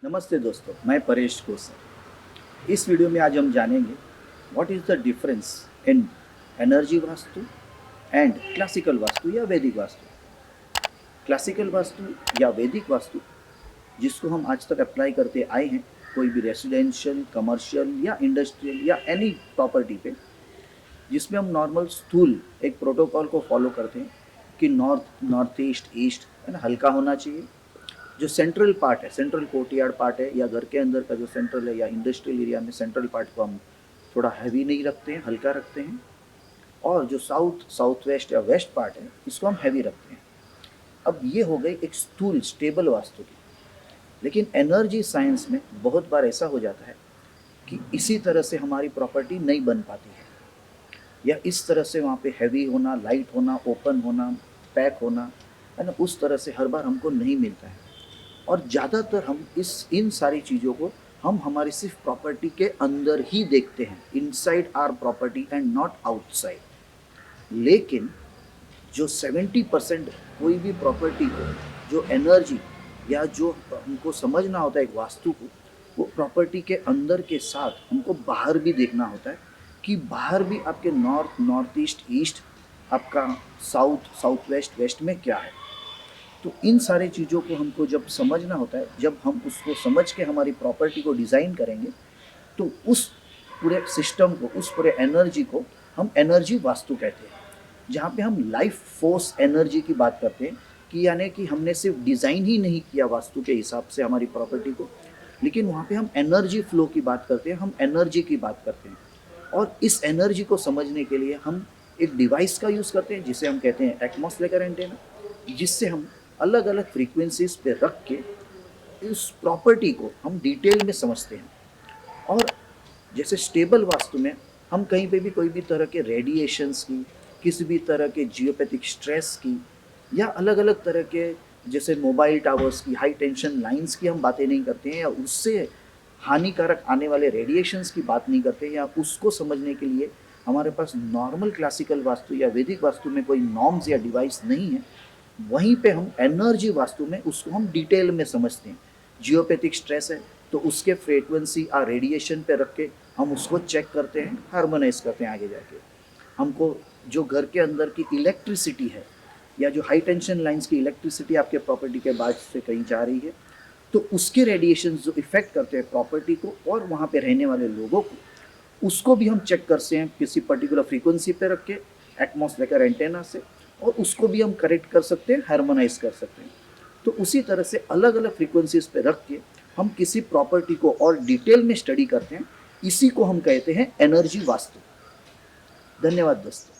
नमस्ते दोस्तों, मैं परेश कोसर। इस वीडियो में आज हम जानेंगे what is the difference in energy vastu and classical vastu या वैदिक वास्तु। क्लासिकल वास्तु या वैदिक वास्तु जिसको हम आज तक अप्लाई करते आए हैं कोई भी रेसिडेंशियल, कमर्शियल या इंडस्ट्रियल या एनी प्रॉपर्टी पे, जिसमें हम नॉर्मल स्थूल एक प्रोटोकॉल को फॉलो करते हैं कि नॉर्थ ईस्ट ईस्ट है ना, हल्का होना चाहिए। जो सेंट्रल पार्ट है, सेंट्रल कोर्टयार्ड पार्ट है या घर के अंदर का जो सेंट्रल है या इंडस्ट्रियल एरिया में सेंट्रल पार्ट को हम थोड़ा हैवी नहीं रखते हैं, हल्का रखते हैं। और जो साउथ वेस्ट या वेस्ट पार्ट है इसको हम हैवी रखते हैं। अब ये हो गई एक स्थूल स्टेबल वास्तु की। लेकिन एनर्जी साइंस में बहुत बार ऐसा हो जाता है कि इसी तरह से हमारी प्रॉपर्टी नहीं बन पाती है, या इस तरह से वहाँ पे हैवी होना, लाइट होना, ओपन होना, पैक होना, है ना, उस तरह से हर बार हमको नहीं मिलता है। और ज़्यादातर हम इन सारी चीज़ों को हम हमारी सिर्फ प्रॉपर्टी के अंदर ही देखते हैं, inside are property and not outside. लेकिन जो 70% कोई भी प्रॉपर्टी को, जो एनर्जी या जो हमको समझना होता है एक वास्तु को, वो प्रॉपर्टी के अंदर के साथ हमको बाहर भी देखना होता है कि बाहर भी आपके नॉर्थ ईस्ट ईस्ट, आपका साउथ वेस्ट वेस्ट में क्या है। तो इन सारी चीज़ों को हमको जब समझना होता है, जब हम उसको समझ के हमारी प्रॉपर्टी को डिज़ाइन करेंगे, तो उस पूरे सिस्टम को, उस पूरे एनर्जी को हम एनर्जी वास्तु कहते हैं। जहाँ पे हम लाइफ फोर्स एनर्जी की बात करते हैं कि यानी कि हमने सिर्फ डिज़ाइन ही नहीं किया वास्तु के हिसाब से हमारी प्रॉपर्टी को, लेकिन वहाँ पे हम एनर्जी फ्लो की बात करते हैं, हम एनर्जी की बात करते हैं। और इस एनर्जी को समझने के लिए हम एक डिवाइस का यूज़ करते हैं जिसे हम कहते हैं एटमॉस लेकर एंटेना, जिससे हम अलग अलग फ्रीक्वेंसीज पे रख के इस प्रॉपर्टी को हम डिटेल में समझते हैं। और जैसे स्टेबल वास्तु में हम कहीं पे भी कोई भी तरह के रेडिएशंस की, किसी भी तरह के जियोपैथिक स्ट्रेस की, या अलग अलग तरह के जैसे मोबाइल टावर्स की, हाई टेंशन लाइंस की हम बातें नहीं करते हैं, या उससे हानिकारक आने वाले रेडिएशंस की बात नहीं करते हैं। या उसको समझने के लिए हमारे पास नॉर्मल क्लासिकल वास्तु या वैदिक वास्तु में कोई नॉर्म्स या डिवाइस नहीं है। वहीं पे हम एनर्जी वास्तु में उसको हम डिटेल में समझते हैं। जियोपैथिक स्ट्रेस है तो उसके फ्रीक्वेंसी और रेडिएशन पे रख के हम उसको चेक करते हैं, हार्मोनाइज करते हैं आगे जाके। हमको जो घर के अंदर की इलेक्ट्रिसिटी है, या जो हाई टेंशन लाइंस की इलेक्ट्रिसिटी आपके प्रॉपर्टी के बाद से कहीं जा रही है, तो उसके रेडिएशन जो इफेक्ट करते हैं प्रॉपर्टी को और वहाँ पे रहने वाले लोगों को, उसको भी हम चेक करते हैं किसी पर्टिकुलर फ्रीक्वेंसी पे रख के एटमॉस लेकर एंटेना से, और उसको भी हम करेक्ट कर सकते हैं, हार्मोनाइज कर सकते हैं। तो उसी तरह से अलग अलग फ्रीक्वेंसीज पे रख के हम किसी प्रॉपर्टी को और डिटेल में स्टडी करते हैं। इसी को हम कहते हैं एनर्जी वास्तु। धन्यवाद दोस्तों।